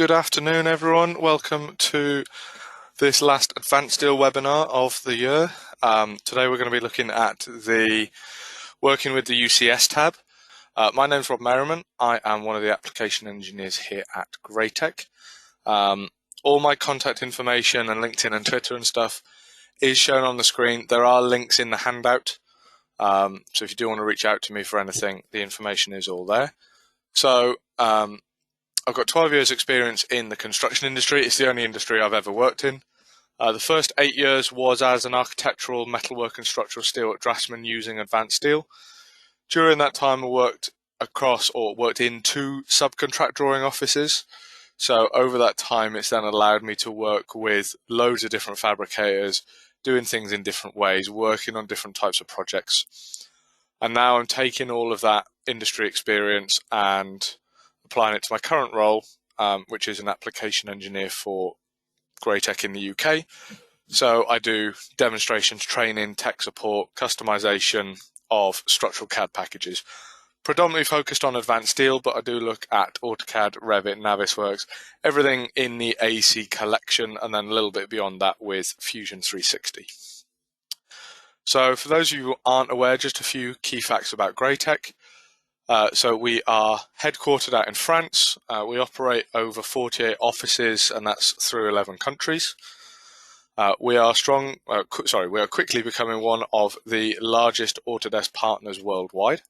Good afternoon, everyone. Welcome to this last Advanced Steel webinar of the year. Today we're going to be looking at the working with the UCS tab. My name's Rob Merriman. I am one of the application engineers here at Graitec. All my contact information and LinkedIn and Twitter and stuff is shown on the screen. There are links in the handout. So if you do want to reach out to me for anything, the information is all there. So I've got 12 years experience in the construction industry. It's the only industry I've ever worked in. The first 8 years was as an architectural, metalwork and structural steel draftsman using advanced steel. During that time I worked in 2 subcontract drawing offices. So over that time it's then allowed me to work with loads of different fabricators, doing things in different ways, working on different types of projects. And now I'm taking all of that industry experience and applying it to my current role, which is an application engineer for Graitec in the UK. So I do demonstrations, training, tech support, customization of structural CAD packages, predominantly focused on advanced steel, but I do look at AutoCAD, Revit, Navisworks, everything in the AEC collection, and then a little bit beyond that with Fusion 360. So for those of you who aren't aware, just a few key facts about Graitec. So we are headquartered out in France. We operate over 48 offices, and that's through 11 countries. We are quickly becoming one of the largest Autodesk partners worldwide.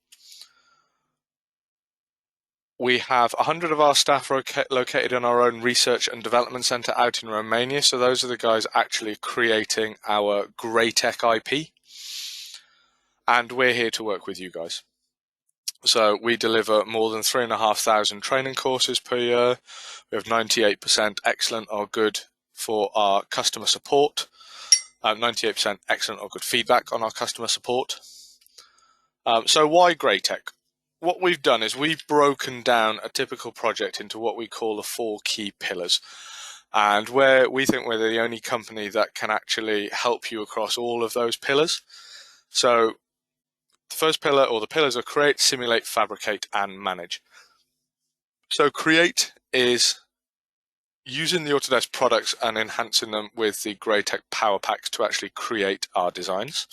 We have 100 of our staff located in our own research and development center out in Romania. So those are the guys actually creating our Graitec IP. And we're here to work with you guys. So we deliver more than 3,500 training courses per year. We have 98% excellent or good for our customer support, 98% excellent or good feedback on our customer support. So why Graitec? What we've done is we've broken down a typical project into what we call the 4 key pillars. And where we think we're the only company that can actually help you across all of those pillars. So the first pillar, or the pillars, are create, simulate, fabricate, and manage. So create is using the Autodesk products and enhancing them with the Graitec PowerPack to actually create our designs.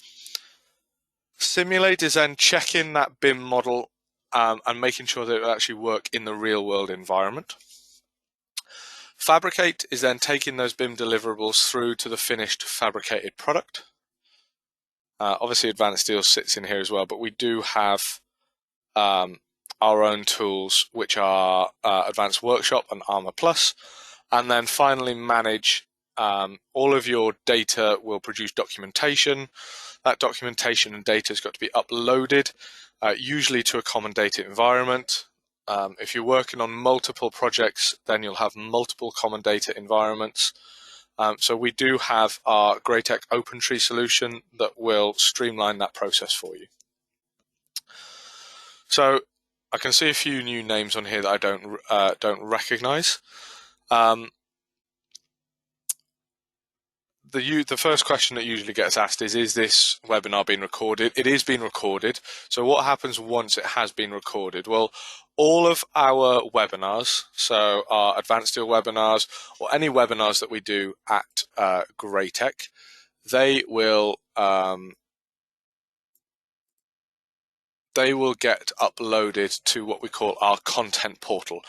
Simulate is then checking that BIM model and making sure that it will actually work in the real world environment. Fabricate is then taking those BIM deliverables through to the finished fabricated product. Obviously advanced steel sits in here as well, but we do have our own tools, which are Advanced Workshop and Armor Plus. And then finally manage. All of your data will produce documentation. That documentation and data has got to be uploaded, usually to a common data environment. If you're working on multiple projects, then you'll have multiple common data environments. So we do have our Graitec OpenTree solution that will streamline that process for you. So I can see a few new names on here that I don't recognize. The first question that usually gets asked is this webinar being recorded? It is being recorded. So what happens once it has been recorded? Well, all of our webinars, so our Advanced Steel webinars or any webinars that we do at Graitec, they will get uploaded to what we call our content portal.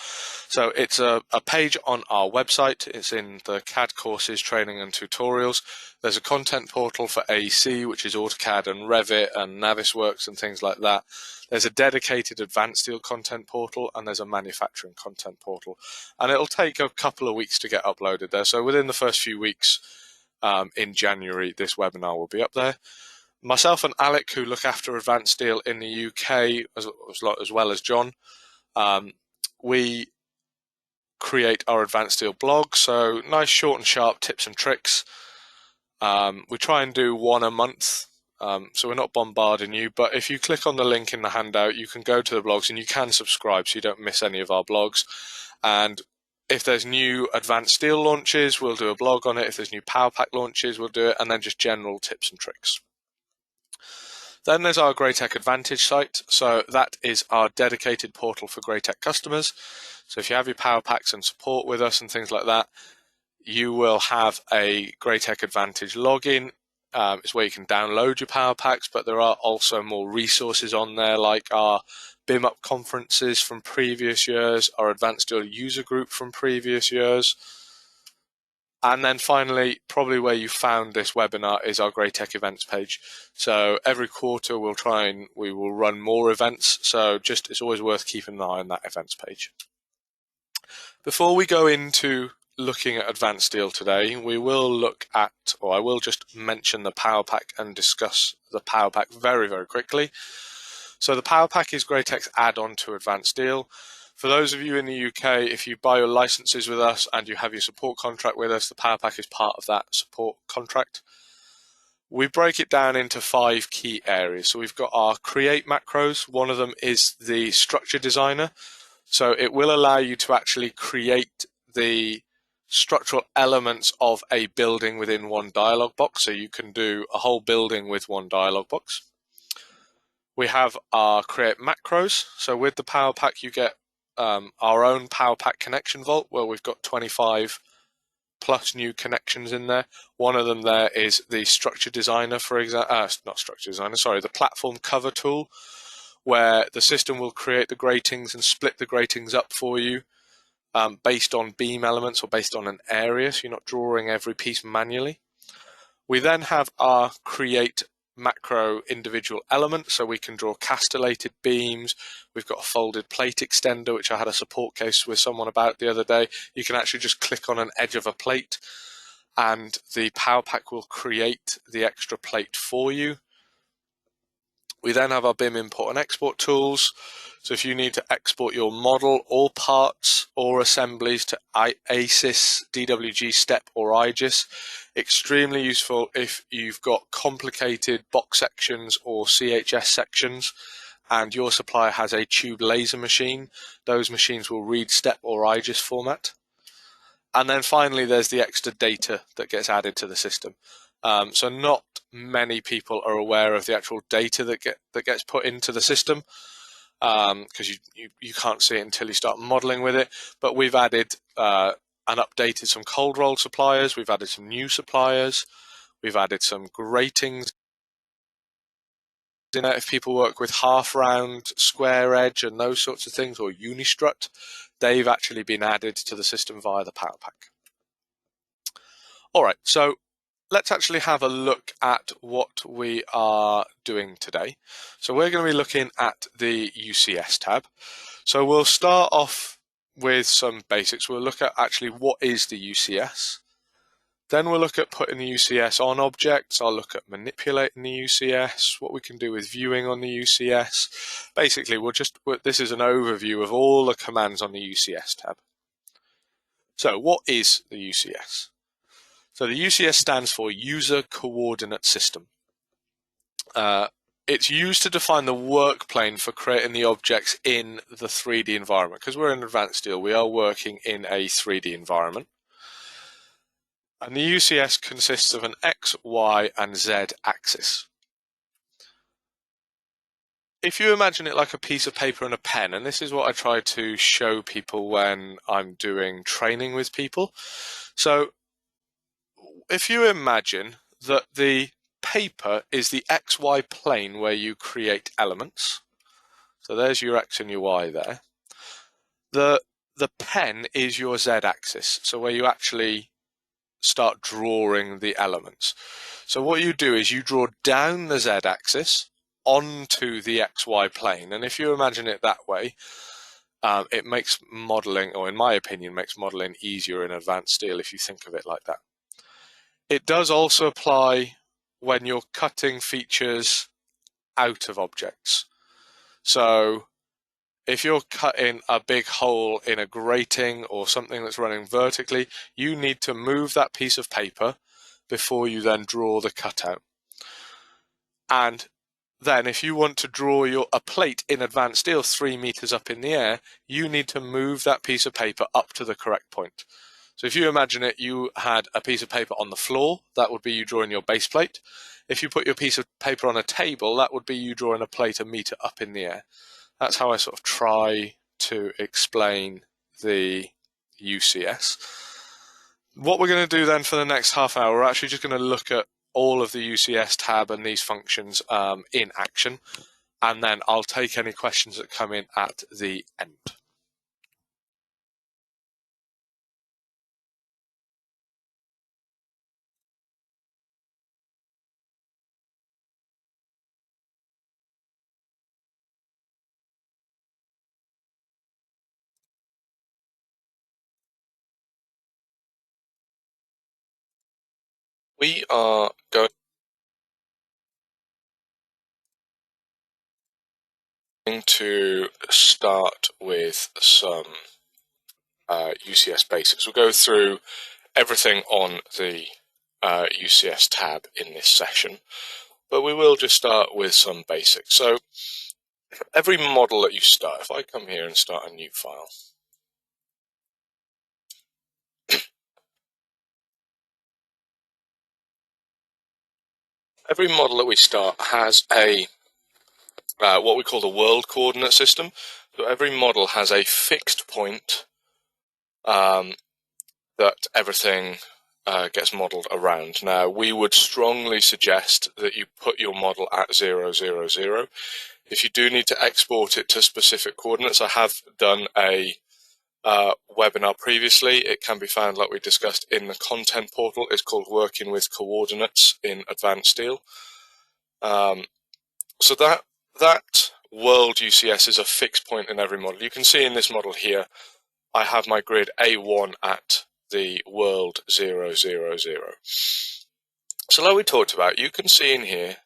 So it's a page on our website. It's in the CAD courses, training and tutorials. There's a content portal for AEC, which is AutoCAD and Revit and Navisworks and things like that. There's a dedicated Advanced Steel content portal, and there's a manufacturing content portal. And it'll take a couple of weeks to get uploaded there. So within the first few weeks in January, this webinar will be up there. Myself and Alec, who look after Advanced Steel in the UK, as well as John, we create our Advanced Steel blog. So nice, short and sharp tips and tricks. We try and do one a month, so we're not bombarding you. But if you click on the link in the handout, you can go to the blogs and you can subscribe so you don't miss any of our blogs. And if there's new Advanced Steel launches, we'll do a blog on it. If there's new PowerPack launches, we'll do it. And then just general tips and tricks. Then there's our Graitec Advantage site. So that is our dedicated portal for Graitec customers. So if you have your PowerPacks and support with us and things like that, you will have a Graitec Advantage login. It's where you can download your PowerPacks, but there are also more resources on there, like our BIM Up conferences from previous years, our Advanced Steel user group from previous years. And then finally, probably where you found this webinar is our Graitec events page. So every quarter we will run more events. So it's always worth keeping an eye on that events page. Before we go into looking at Advanced Steel today, I will just mention the PowerPack and discuss the PowerPack very, very quickly. So the PowerPack is Graitec's add-on to Advanced Steel. For those of you in the UK, if you buy your licenses with us and you have your support contract with us, the PowerPack is part of that support contract. We break it down into 5 key areas. So we've got our create macros. One of them is the structure designer. So it will allow you to actually create the structural elements of a building within one dialog box. So you can do a whole building with one dialog box. We have our create macros. So with the PowerPack, you get our own PowerPack connection vault, where we've got 25 plus new connections in there. One of them there is the structure designer, for example, the platform cover tool, where the system will create the gratings and split the gratings up for you based on beam elements or based on an area, so you're not drawing every piece manually. We then have our create macro individual element, so we can draw castellated beams. We've got a folded plate extender, which I had a support case with someone about the other day. You can actually just click on an edge of a plate and the PowerPack will create the extra plate for you. We then have our BIM import and export tools. So if you need to export your model or parts or assemblies to ASYS, DWG, STEP or IGES, extremely useful if you've got complicated box sections or CHS sections and your supplier has a tube laser machine. Those machines will read STEP or IGES format. And then finally, there's the extra data that gets added to the system. So not many people are aware of the actual data that gets put into the system because you can't see it until you start modeling with it. But we've added and updated some cold roll suppliers. We've added some new suppliers. We've added some gratings. If people work with half round, square edge and those sorts of things, or unistrut, they've actually been added to the system via the PowerPack. All right, so let's actually have a look at what we are doing today. So we're going to be looking at the UCS tab. So we'll start off with some basics. We'll look at actually what is the UCS. Then we'll look at putting the UCS on objects. I'll look at manipulating the UCS, what we can do with viewing on the UCS. Basically, this is an overview of all the commands on the UCS tab. So what is the UCS? So the UCS stands for User Coordinate System. It's used to define the work plane for creating the objects in the 3D environment. Because we're in Advanced Steel, we are working in a 3D environment. And the UCS consists of an X, Y, and Z axis. If you imagine it like a piece of paper and a pen, and this is what I try to show people when I'm doing training with people. So if you imagine that the paper is the XY plane where you create elements, so there's your X and your Y there. The pen is your Z axis, so where you actually start drawing the elements. So what you do is you draw down the Z axis onto the XY plane, and if you imagine it that way, it makes modeling, or in my opinion, makes modeling easier in Advanced Steel if you think of it like that. It does also apply when you're cutting features out of objects. So if you're cutting a big hole in a grating or something that's running vertically, you need to move that piece of paper before you then draw the cutout. And then if you want to draw a plate in Advanced Steel 3 meters up in the air, you need to move that piece of paper up to the correct point. So if you imagine it, you had a piece of paper on the floor, that would be you drawing your base plate. If you put your piece of paper on a table, that would be you drawing a plate 1 meter up in the air. That's how I sort of try to explain the UCS. What we're going to do then for the next half hour, we're actually just going to look at all of the UCS tab and these functions in action, and then I'll take any questions that come in at the end. We are going to start with some UCS basics. We'll go through everything on the UCS tab in this session, but we will just start with some basics. So every model that you start, if I come here and start a new file, every model that we start has a what we call the world coordinate system. So every model has a fixed point that everything gets modeled around. Now, we would strongly suggest that you put your model at 0, 0, 0. If you do need to export it to specific coordinates, I have done a webinar previously. It can be found, like we discussed, in the content portal. It's called Working with Coordinates in Advanced Steel. So that world UCS is a fixed point in every model. You can see in this model here, I have my grid A1 at the world 0, 0, 0. So like we talked about, you can see in here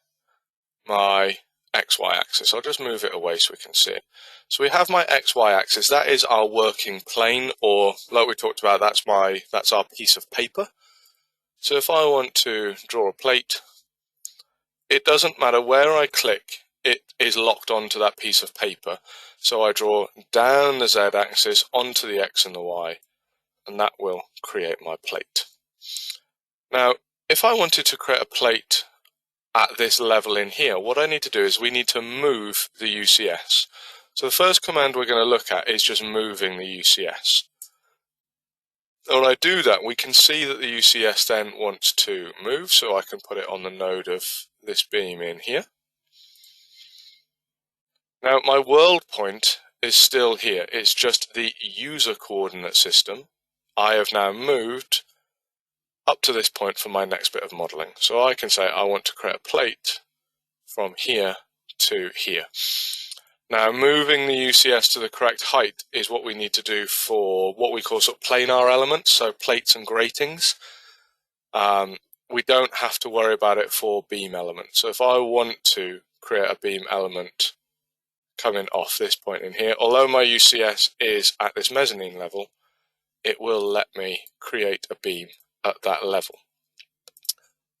my XY axis. I'll just move it away so we can see it. So we have my XY axis. That is our working plane, or like we talked about, that's our piece of paper. So if I want to draw a plate, it doesn't matter where I click, it is locked onto that piece of paper. So I draw down the Z axis onto the X and the Y, and that will create my plate. Now, if I wanted to create a plate at this level in here, what I need to do is we need to move the UCS. So the first command we're going to look at is just moving the UCS. And when I do that, we can see that the UCS then wants to move, so I can put it on the node of this beam in here. Now, my world point is still here. It's just the user coordinate system I have now moved up to this point for my next bit of modeling. So I can say I want to create a plate from here to here. Now, moving the UCS to the correct height is what we need to do for what we call sort of planar elements, so plates and gratings. We don't have to worry about it for beam elements. So if I want to create a beam element coming off this point in here, although my UCS is at this mezzanine level, it will let me create a beam at that level.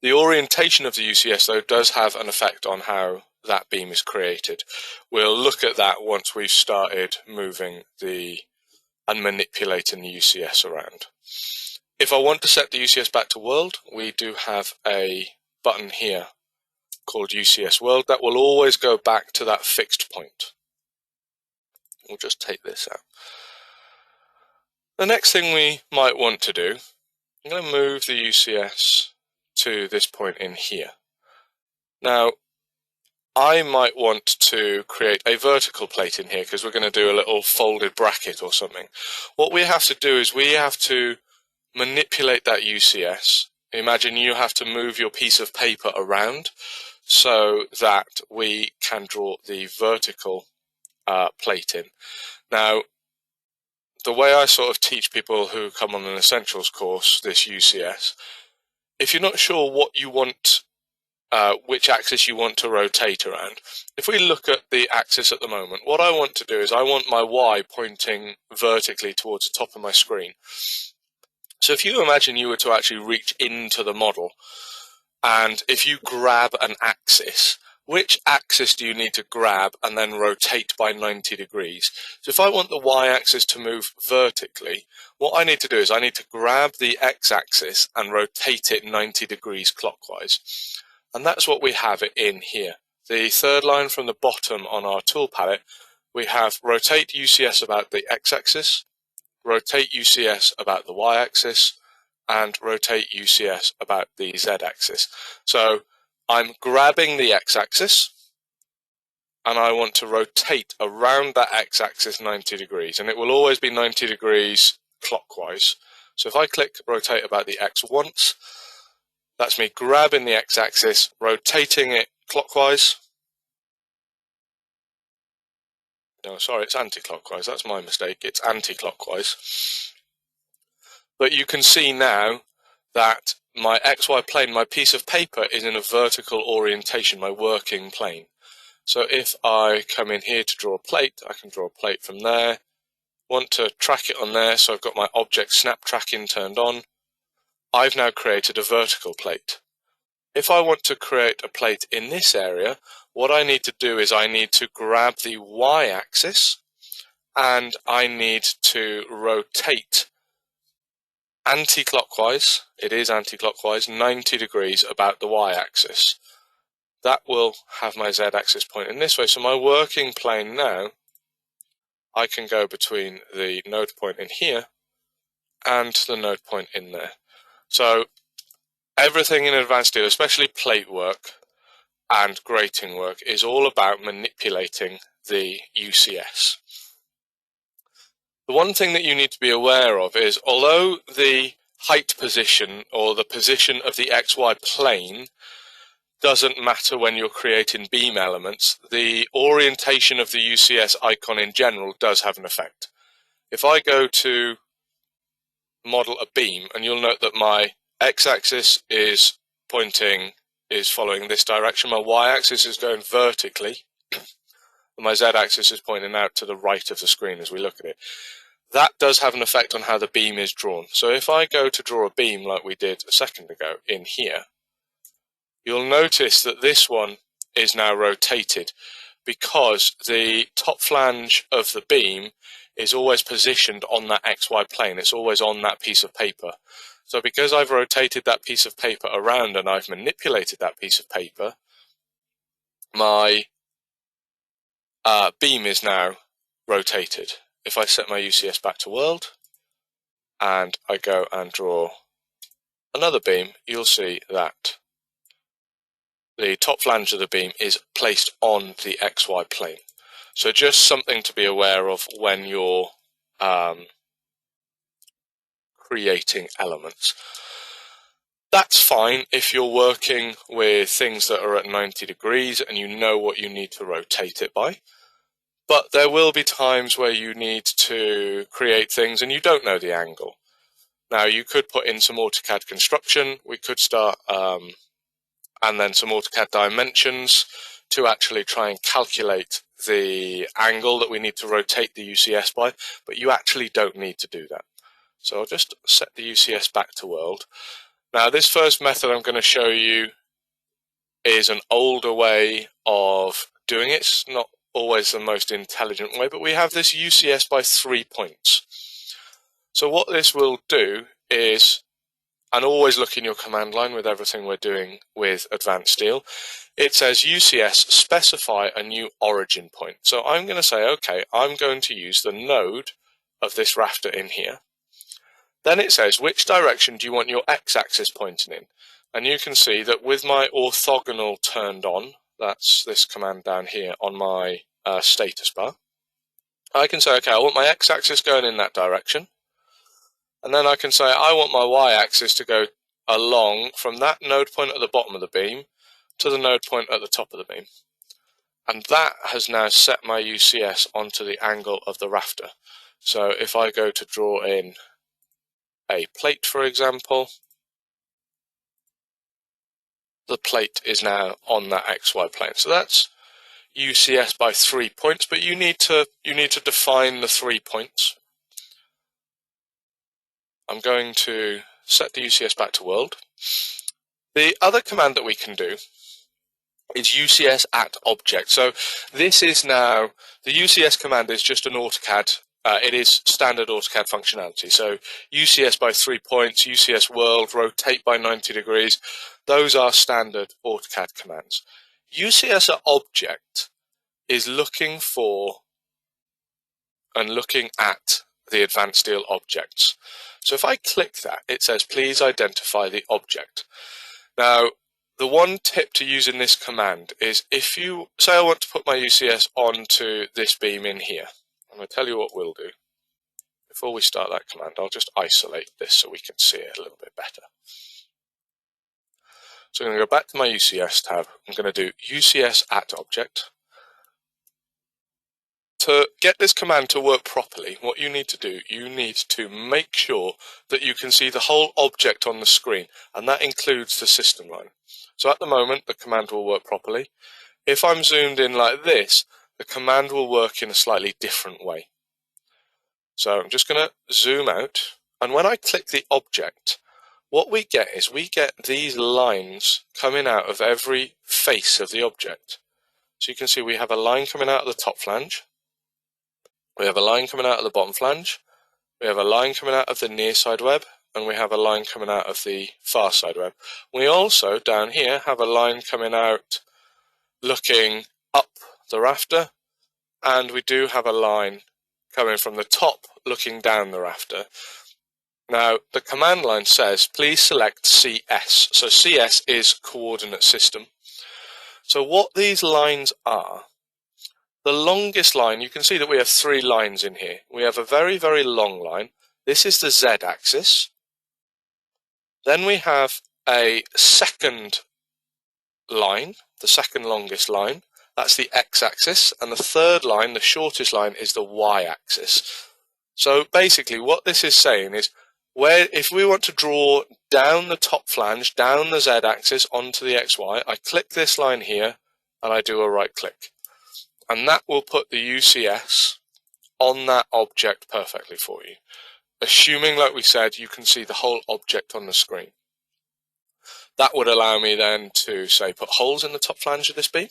The orientation of the UCS, though, does have an effect on how that beam is created. We'll look at that once we've started moving and manipulating the UCS around. If I want to set the UCS back to world, we do have a button here called UCS world that will always go back to that fixed point. We'll just take this out. The next thing we might want to do, I'm going to move the UCS to this point in here. Now, I might want to create a vertical plate in here because we're going to do a little folded bracket or something. What we have to do is we have to manipulate that UCS. Imagine you have to move your piece of paper around so that we can draw the vertical plate in. Now, the way I sort of teach people who come on an essentials course, this UCS, if you're not sure what you want, which axis you want to rotate around, if we look at the axis at the moment, what I want to do is I want my Y pointing vertically towards the top of my screen. So if you imagine you were to actually reach into the model, and if you grab an axis, which axis do you need to grab and then rotate by 90 degrees? So if I want the Y-axis to move vertically, what I need to do is I need to grab the X-axis and rotate it 90 degrees clockwise. And that's what we have it in here. The third line from the bottom on our tool palette, we have rotate UCS about the X-axis, rotate UCS about the y-axis, and rotate UCS about the z-axis. So I'm grabbing the x-axis, and I want to rotate around that x-axis 90 degrees, and it will always be 90 degrees clockwise. So if I click rotate about the x once, that's me grabbing the x-axis, rotating it clockwise. No, sorry, it's anti-clockwise. That's my mistake. It's anti-clockwise. But you can see now that my XY plane, my piece of paper, is in a vertical orientation, my working plane. So if I come in here to draw a plate, I can draw a plate from there. Want to track it on there, so I've got my object snap tracking turned on. I've now created a vertical plate. If I want to create a plate in this area, what I need to do is I need to grab the y-axis and I need to rotate anti-clockwise, it is anti-clockwise, 90 degrees about the y-axis. That will have my z-axis pointing this way. So my working plane now, I can go between the node point in here and the node point in there. So everything in advanced steel, especially plate work and grating work, is all about manipulating the UCS. The one thing that you need to be aware of is, although the height position or the position of the XY plane doesn't matter when you're creating beam elements, the orientation of the UCS icon in general does have an effect. If I go to model a beam, and you'll note that my x-axis is following this direction, my y-axis is going vertically, and my z-axis is pointing out to the right of the screen as we look at it. That does have an effect on how the beam is drawn. So if I go to draw a beam like we did a second ago in here, you'll notice that this one is now rotated because the top flange of the beam is always positioned on that XY plane. It's always on that piece of paper. So because I've rotated that piece of paper around and I've manipulated that piece of paper, my beam is now rotated. If I set my UCS back to world and I go and draw another beam, you'll see that the top flange of the beam is placed on the XY plane. So just something to be aware of when you're creating elements. That's fine if you're working with things that are at 90 degrees and you know what you need to rotate it by. But there will be times where you need to create things and you don't know the angle. Now you could put in some AutoCAD construction. We could start and then some AutoCAD dimensions to actually try and calculate the angle that we need to rotate the UCS by, but you actually don't need to do that. So I'll just set the UCS back to world. Now this first method I'm going to show you is an older way of doing it. It's not always the most intelligent way, but we have this UCS by 3 points. So what this will do is, and always look in your command line with everything we're doing with Advanced Steel, it says UCS specify a new origin point. So I'm going to say, okay, I'm going to use the node of this rafter in here. Then it says, which direction do you want your x-axis pointing in? And you can see that with my orthogonal turned on, that's this command down here on my status bar, I can say, okay, I want my x-axis going in that direction. And then I can say, I want my y-axis to go along from that node point at the bottom of the beam to the node point at the top of the beam. And that has now set my UCS onto the angle of the rafter. So if I go to draw in a plate, for example, the plate is now on that XY plane. So that's UCS by 3 points, but you need to define the 3 points. I'm going to set the UCS back to world. The other command that we can do is UCS at object. So this is now, the UCS command is just an AutoCAD, it is standard AutoCAD functionality. So UCS by 3 points, UCS world, rotate by 90 degrees, those are standard AutoCAD commands. UCS at object is looking for and looking at the advanced steel objects. So if I click that, it says please identify the object. Now, the one tip to using this command is if you say I want to put my UCS onto this beam in here, I'm going to tell you what we'll do. Before we start that command, I'll just isolate this so we can see it a little bit better. So I'm going to go back to my UCS tab. I'm going to do UCS at object. To get this command to work properly, what you need to do, you need to make sure that you can see the whole object on the screen, and that includes the system line. So at the moment, the command will work properly. If I'm zoomed in like this, the command will work in a slightly different way. So I'm just going to zoom out, and when I click the object, what we get is we get these lines coming out of every face of the object. So you can see we have a line coming out of the top flange. We have a line coming out of the bottom flange, we have a line coming out of the near side web, and we have a line coming out of the far side web. We also, down here, have a line coming out looking up the rafter, and we do have a line coming from the top looking down the rafter. Now, the command line says, please select CS. So CS is coordinate system. So what these lines are, the longest line, you can see that we have 3 lines in here. We have a very, very long line. This is the Z-axis. Then we have a second line, the second longest line. That's the X-axis. And the third line, the shortest line, is the Y-axis. So basically what this is saying is, if we want to draw down the top flange, down the Z-axis onto the XY, I click this line here and I do a right click. And that will put the UCS on that object perfectly for you. Assuming, like we said, you can see the whole object on the screen. That would allow me then to, say, put holes in the top flange of this beam.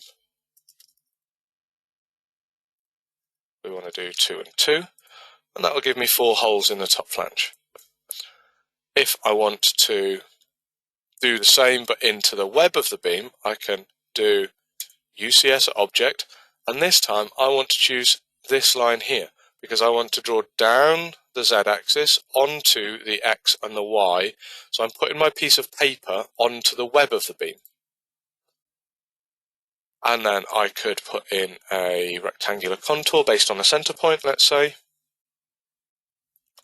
We want to do 2 and 2, and that will give me 4 holes in the top flange. If I want to do the same but into the web of the beam, I can do UCS object, and this time I want to choose this line here because I want to draw down the Z-axis onto the X and the Y. So I'm putting my piece of paper onto the web of the beam. And then I could put in a rectangular contour based on a center point, let's say.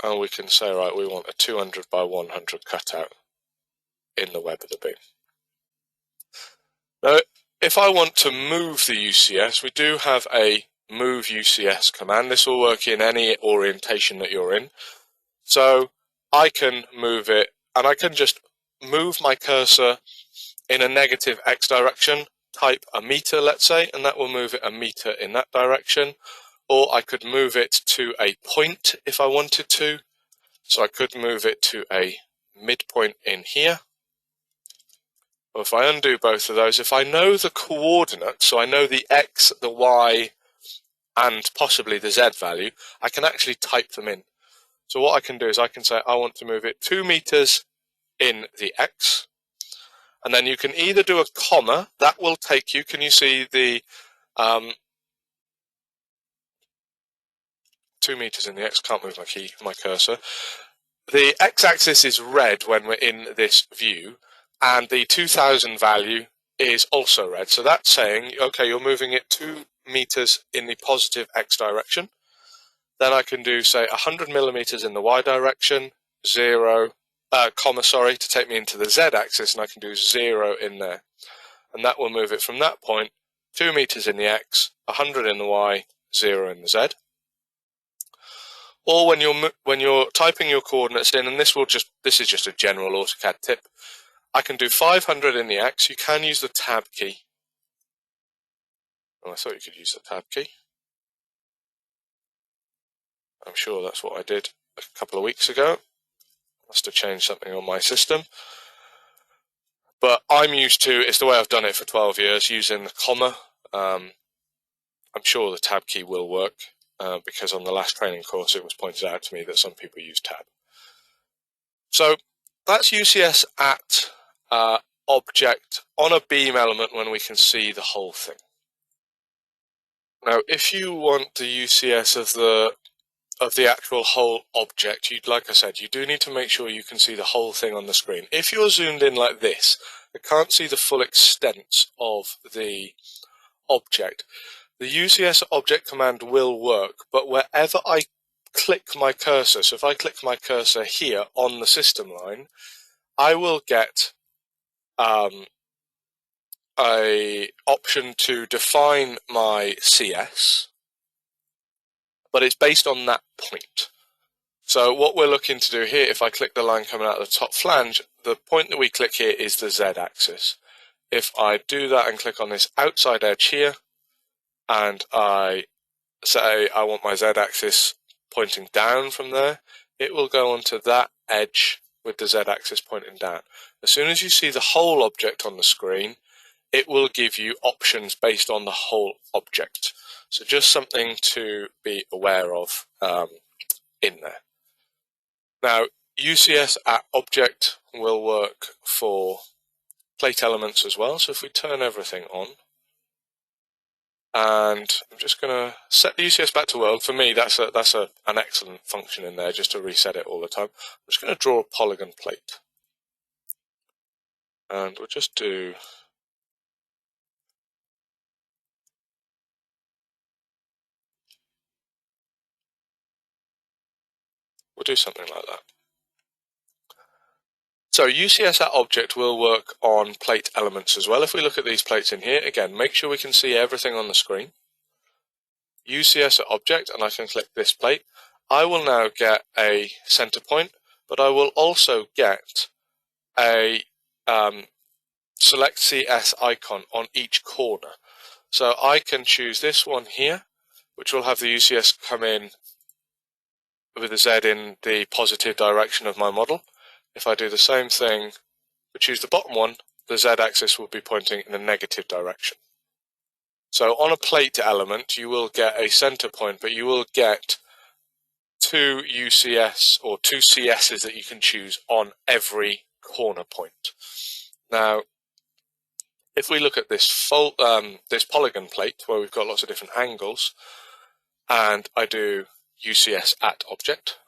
And we can say, right, we want a 200 by 100 cutout in the web of the beam. Now, if I want to move the UCS, we do have a move UCS command. This will work in any orientation that you're in. So I can move it, and I can just move my cursor in a negative X direction, type a meter, let's say, and that will move it a meter in that direction. Or I could move it to a point if I wanted to. So I could move it to a midpoint in here. Or if I undo both of those, if I know the coordinates, so I know the X, the Y, and possibly the Z value, I can actually type them in. So what I can do is I can say I want to move it 2 meters in the X. And then you can either do a comma, that will take you, can you see the 2 meters in the X, can't move my cursor. The X-axis is red when we're in this view, and the 2000 value is also red. So that's saying, okay, you're moving it 2 meters in the positive X direction. Then I can do, say, 100 millimeters in the Y direction, comma, to take me into the Z-axis, and I can do 0 in there. And that will move it from that point, 2 meters in the X, 100 in the Y, 0 in the Z. Or when you're typing your coordinates in, and this is just a general AutoCAD tip, I can do 500 in the X. You can use the tab key. Oh, I thought you could use the tab key. I'm sure that's what I did a couple of weeks ago. Must have changed something on my system. But I'm used to, it's the way I've done it for 12 years, using the comma. I'm sure the tab key will work, because on the last training course it was pointed out to me that some people use tab. So that's UCS at object on a beam element when we can see the whole thing. Now, if you want the UCS of the of the actual whole object, like I said, you do need to make sure you can see the whole thing on the screen. If you're zoomed in like this, I can't see the full extent of the object. The UCS object command will work, but wherever I click my cursor, so if I click my cursor here on the system line, I will get a option to define my CS, but it's based on that point. So what we're looking to do here, if I click the line coming out of the top flange, the point that we click here is the Z-axis. If I do that and click on this outside edge here, and I say I want my Z-axis pointing down from there, it will go onto that edge with the Z-axis pointing down. As soon as you see the whole object on the screen, it will give you options based on the whole object. So just something to be aware of in there. Now, UCS at object will work for plate elements as well. So if we turn everything on, and I'm just going to set the UCS back to world. For me, that's an excellent function in there, just to reset it all the time. I'm just going to draw a polygon plate, and we'll just do something like that. So UCS at object will work on plate elements as well. If we look at these plates in here, again, make sure we can see everything on the screen. UCS at object, and I can click this plate. I will now get a center point, but I will also get a select CS icon on each corner. So I can choose this one here, which will have the UCS come in with a Z in the positive direction of my model. If I do the same thing, but choose the bottom one, the Z-axis will be pointing in the negative direction. So on a plate element, you will get a center point, but you will get two UCS or two CSs that you can choose on every corner point. Now, if we look at this polygon plate where we've got lots of different angles, and I do UCS at object,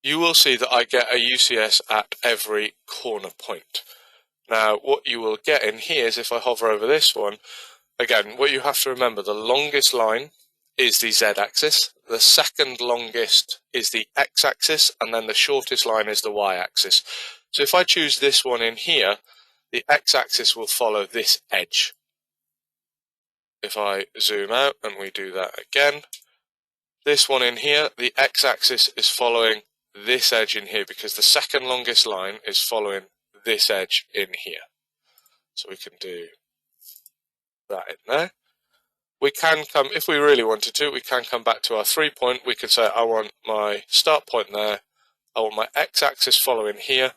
you will see that I get a UCS at every corner point. Now, what you will get in here is if I hover over this one, again, what you have to remember, the longest line is the Z-axis, the second longest is the X-axis, and then the shortest line is the Y-axis. So if I choose this one in here, the X-axis will follow this edge. If I zoom out and we do that again, this one in here, the X-axis is following this edge in here because the second longest line is following this edge in here. So we can do that in there. We can come, if we really wanted to, we can come back to our 3 point. We can say I want my start point there, I want my X-axis following here.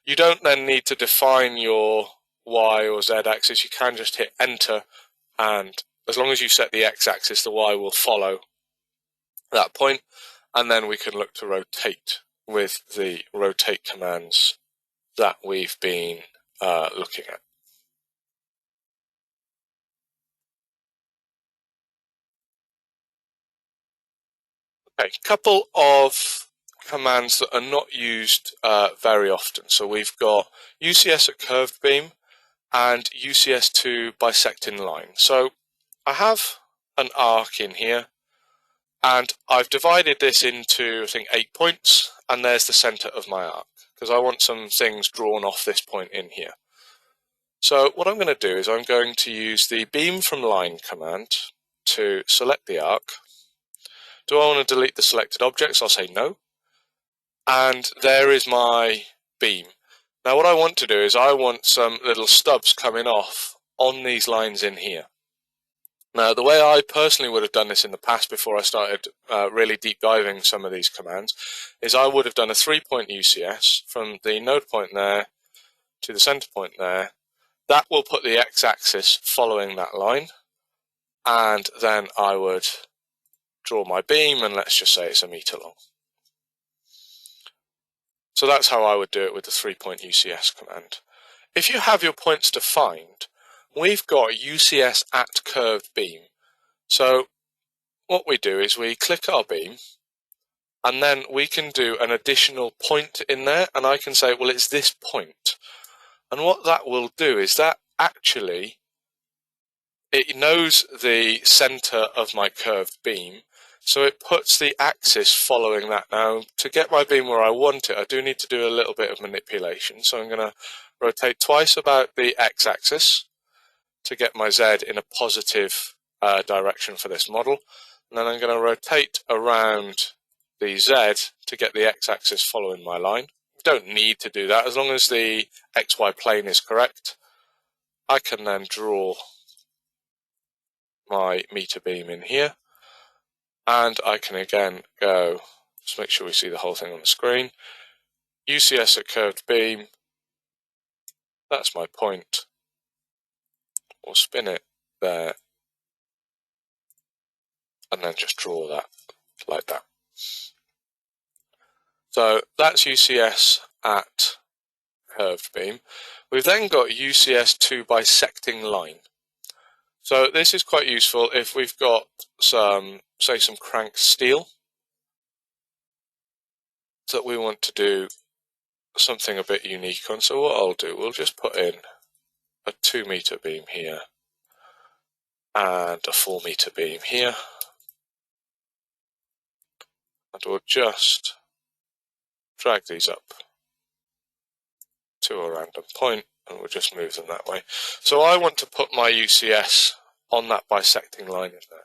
You don't then need to define your Y or Z axis. You can just hit enter, and as long as you set the X-axis, the Y will follow that point, and then we can look to rotate with the rotate commands that we've been looking at. Okay, couple of commands that are not used very often. So we've got UCS at curved beam and UCS to bisecting line. So I have an arc in here, and I've divided this into, I think, 8 points, and there's the center of my arc, because I want some things drawn off this point in here. So what I'm going to do is I'm going to use the beam from line command to select the arc. Do I want to delete the selected objects? I'll say no. And there is my beam. Now what I want to do is I want some little stubs coming off on these lines in here. Now the way I personally would have done this in the past before I started really deep diving some of these commands is I would have done a 3-point UCS from the node point there to the center point there. That will put the X-axis following that line, and then I would draw my beam, and let's just say it's 1 meter long. So that's how I would do it with the 3-point UCS command. If you have your points defined, we've got UCS at curved beam. So what we do is we click our beam, and then we can do an additional point in there, and I can say, well, it's this point. And what that will do is that actually, it knows the center of my curved beam, so it puts the axis following that. Now, to get my beam where I want it, I do need to do a little bit of manipulation. So I'm going to rotate twice about the x-axis to get my z in a positive direction for this model. And then I'm going to rotate around the z to get the x-axis following my line. You don't need to do that. As long as the xy plane is correct, I can then draw my meter beam in here, and I can again go, just make sure we see the whole thing on the screen, UCS at curved beam, that's my point, we'll spin it there, and then just draw that like that. So that's UCS at curved beam. We've then got UCS to bisecting line. So this is quite useful if we've got some, say, some crank steel that we want to do something a bit unique on. So what I'll do, we'll just put in a 2 meter beam here and a 4 meter beam here, and we'll just drag these up to a random point, and we'll just move them that way. So I want to put my UCS on that bisecting line in there.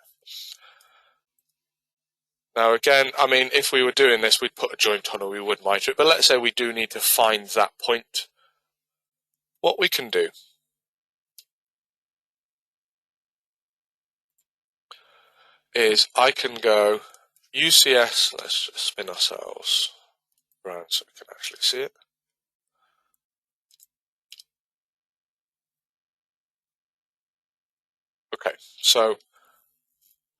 Now again, I mean, if we were doing this, we'd put a joint on or we would miter it, but let's say we do need to find that point. What we can do is I can go UCS, let's just spin ourselves around so we can actually see it. Okay, so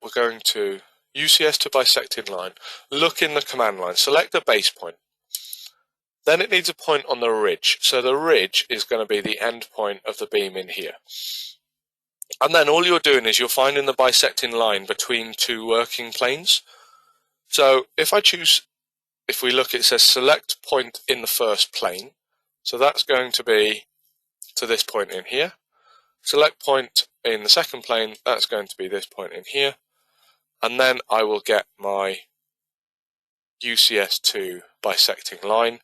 we're going to UCS to bisecting line, look in the command line, select a base point. Then it needs a point on the ridge. So the ridge is going to be the end point of the beam in here. And then all you're doing is you're finding the bisecting line between two working planes. So if I choose, if we look, it says select point in the first plane. So that's going to be to this point in here. Select point in the second plane, that's going to be this point in here. And then I will get my UCS to bisecting line.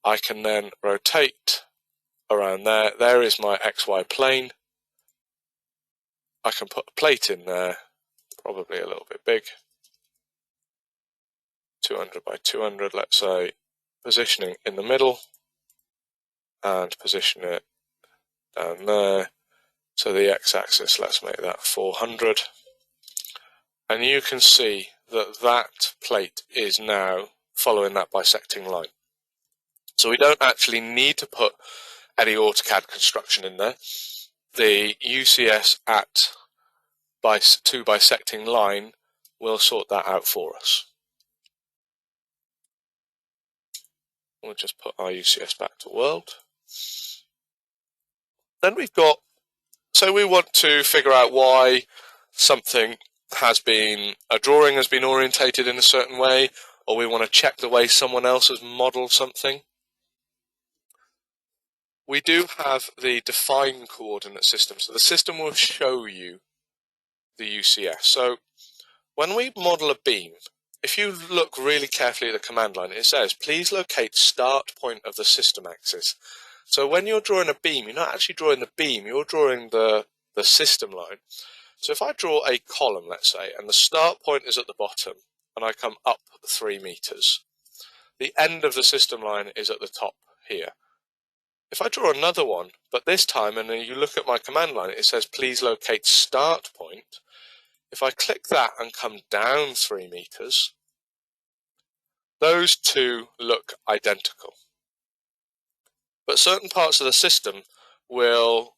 I can then rotate around there. There is my XY plane. I can put a plate in there, probably a little bit big. 200 by 200, let's say, positioning in the middle, and position it down there. So the x-axis, let's make that 400. And you can see that that plate is now following that bisecting line. So we don't actually need to put any AutoCAD construction in there. The UCS at to bisecting line will sort that out for us. We'll just put our UCS back to world. Then we've got, so we want to figure out why something has been, a drawing has been orientated in a certain way, or we want to check the way someone else has modeled something. We do have the define coordinate system. So the system will show you the UCS. So when we model a beam, if you look really carefully at the command line, it says, please locate start point of the system axis. So when you're drawing a beam, you're not actually drawing the beam, you're drawing the system line. So if I draw a column, let's say, and the start point is at the bottom, and I come up 3 meters, the end of the system line is at the top here. If I draw another one, but this time, and then you look at my command line, it says, please locate start point. If I click that and come down 3 meters, those two look identical. But certain parts of the system will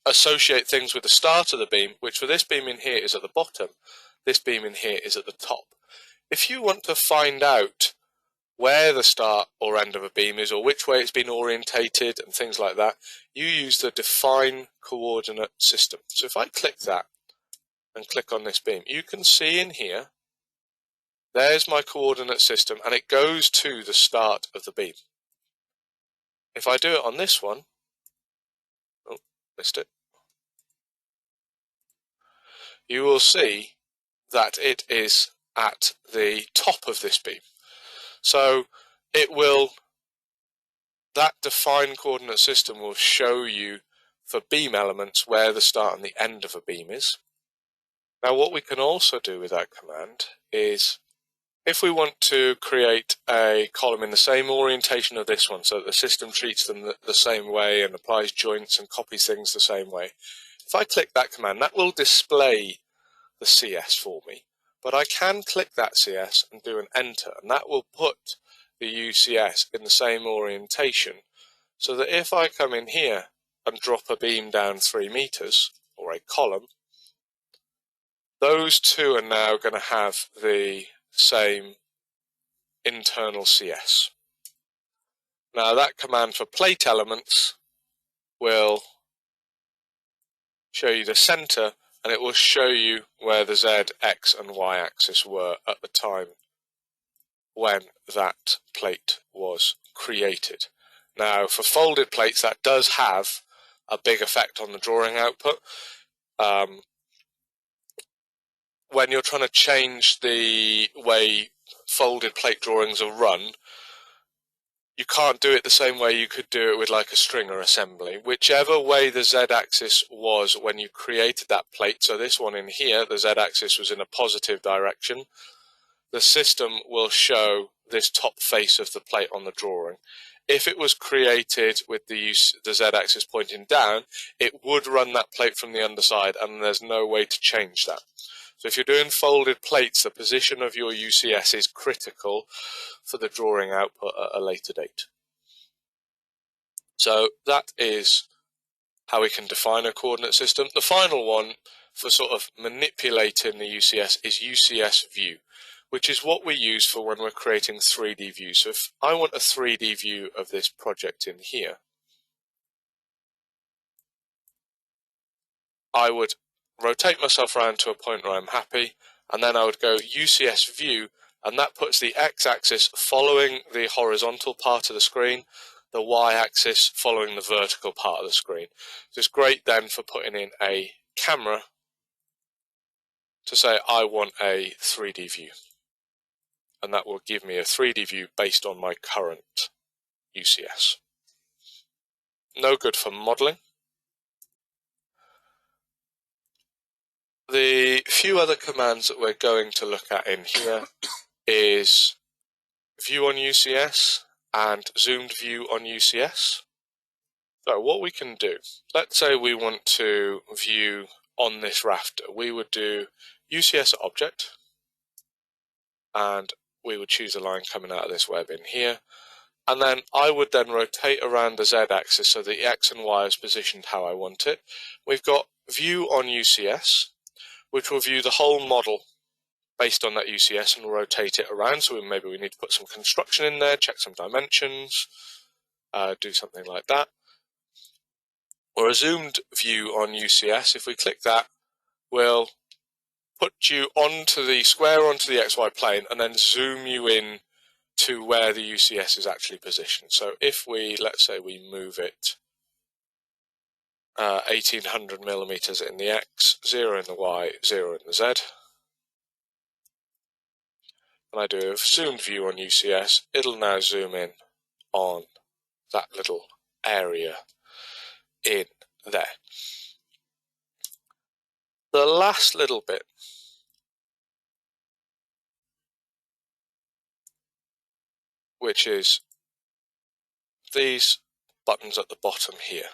associate things with the start of the beam, which for this beam in here is at the bottom, this beam in here is at the top. If you want to find out where the start or end of a beam is, or which way it's been orientated and things like that, you use the define coordinate system. So if I click that, and click on this beam, you can see in here, there's my coordinate system, and it goes to the start of the beam. If I do it on this one, oh, missed it, you will see that it is at the top of this beam. So it will, that defined coordinate system will show you for beam elements where the start and the end of a beam is. Now what we can also do with that command is, if we want to create a column in the same orientation of this one, so that the system treats them the same way and applies joints and copies things the same way, if I click that command, that will display the CS for me. But I can click that CS and do an enter, and that will put the UCS in the same orientation, so that if I come in here and drop a beam down 3 meters, or a column, those two are now going to have the same internal CS. Now that command for plate elements will show you the center, and it will show you where the Z, X and Y axis were at the time when that plate was created. Now for folded plates, that does have a big effect on the drawing output. When you're trying to change the way folded plate drawings are run, you can't do it the same way you could do it with like a stringer assembly. Whichever way the Z-axis was when you created that plate, so this one in here, the Z-axis was in a positive direction, the system will show this top face of the plate on the drawing. If it was created with the Z-axis pointing down, it would run that plate from the underside, and there's no way to change that. So if you're doing folded plates, the position of your UCS is critical for the drawing output at a later date. So that is how we can define a coordinate system. The final one for sort of manipulating the UCS is UCS view, which is what we use for when we're creating 3D views. So if I want a 3D view of this project in here, I would rotate myself around to a point where I'm happy, and then I would go UCS view, and that puts the X-axis following the horizontal part of the screen, the Y-axis following the vertical part of the screen. So it's great then for putting in a camera to say I want a 3D view, and that will give me a 3D view based on my current UCS. No good for modeling. The few other commands that we're going to look at in here is view on UCS and zoomed view on UCS. So what we can do, let's say we want to view on this rafter, we would do UCS object, and we would choose a line coming out of this web in here, and then I would then rotate around the Z-axis so the X and Y is positioned how I want it. We've got view on UCS, which will view the whole model based on that UCS and rotate it around. So maybe we need to put some construction in there, check some dimensions, do something like that. Or a zoomed view on UCS, if we click that, will put you onto the square onto the XY plane and then zoom you in to where the UCS is actually positioned. So if we, let's say we move it 1800 millimeters in the X, 0 in the Y, 0 in the Z, and I do a zoomed view on UCS, it'll now zoom in on that little area in there. The last little bit which is these buttons at the bottom here.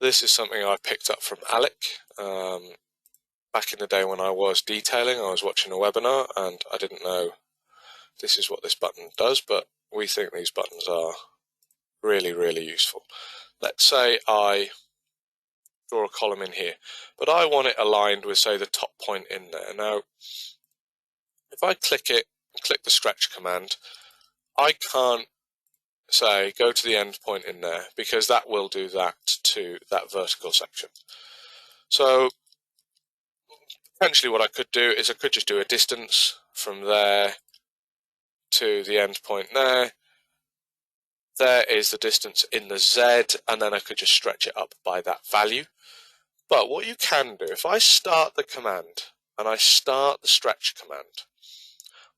This is something I picked up from Alec. Back in the day when I was detailing, I was watching a webinar and I didn't know this is what this button does, but we think these buttons are really, really useful. Let's say I draw a column in here, but I want it aligned with, say, the top point in there. Now, if I click it, click the stretch command, I can't say go to the end point in there because that will do that to that vertical section. So Potentially what I could do is I could just do a distance from there to the end point there. There is the distance in the Z, and then I could just stretch it up by that value. But what you can do, if I start the command and I start the stretch command,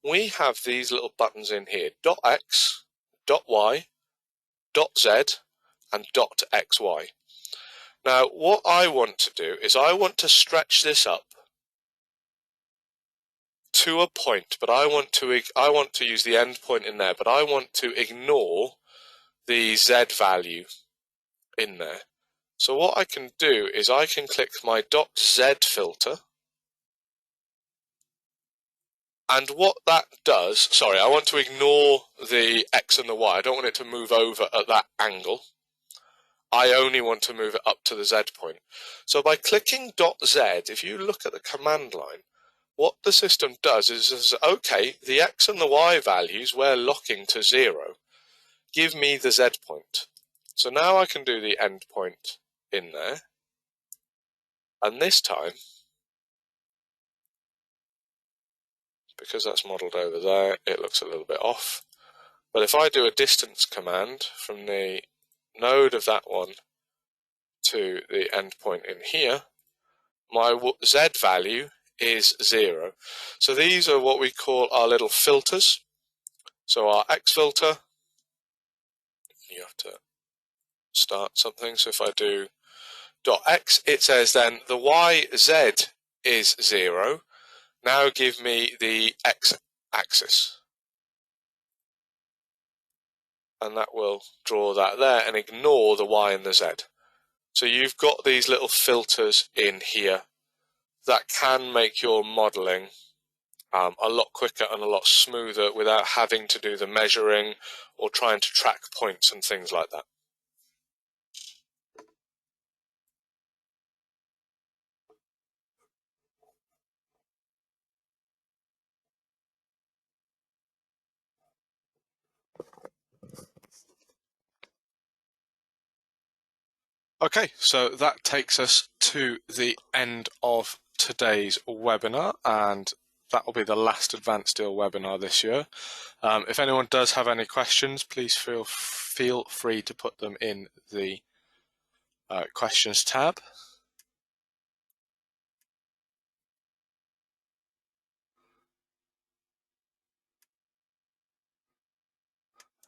we have these little buttons in here, .x, .y, .z, and .xy. Now, what I want to do is I want to stretch this up to a point, but I want to use the end point in there, but I want to ignore the Z value in there. So what I can do is I can click my .z filter, and what that does, sorry, I want to ignore the X and the Y. I don't want it to move over at that angle. I only want to move it up to the Z point. So by clicking .z, if you look at the command line, what the system does is okay, the X and the Y values we're locking to 0. Give me the Z point. So now I can do the end point in there. And this time, because that's modelled over there, it looks a little bit off. But if I do a distance command from the node of that one to the end point in here, my Z value is 0. So these are what we call our little filters. So our X filter, you have to start something. So if I do .x, it says then the YZ is 0. Now give me the X axis. And that will draw that there and ignore the Y and the Z. So you've got these little filters in here that can make your modelling a lot quicker and a lot smoother without having to do the measuring or trying to track points and things like that. Okay, so that takes us to the end of today's webinar, and that will be the last Advanced Steel webinar this year. If anyone does have any questions, please feel free to put them in the questions tab.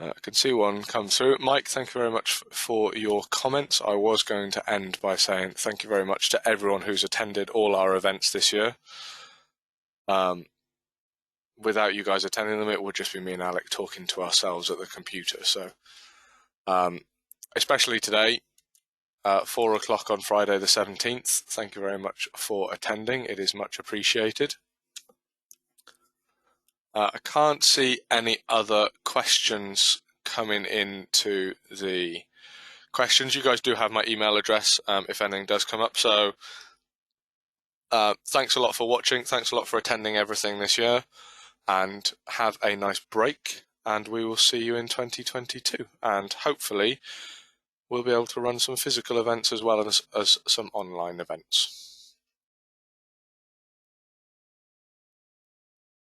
I can see one come through. Mike, thank you very much for your comments. I was going to end by saying thank you very much to everyone who's attended all our events this year. Without you guys attending them, it would just be me and Alec talking to ourselves at the computer. So, especially today, 4 o'clock on Friday the 17th. Thank you very much for attending. It is much appreciated. I can't see any other questions coming into the questions. You guys do have my email address if anything does come up. So thanks a lot for watching. Thanks a lot for attending everything this year. And have a nice break. And we will see you in 2022. And hopefully we'll be able to run some physical events as well as some online events.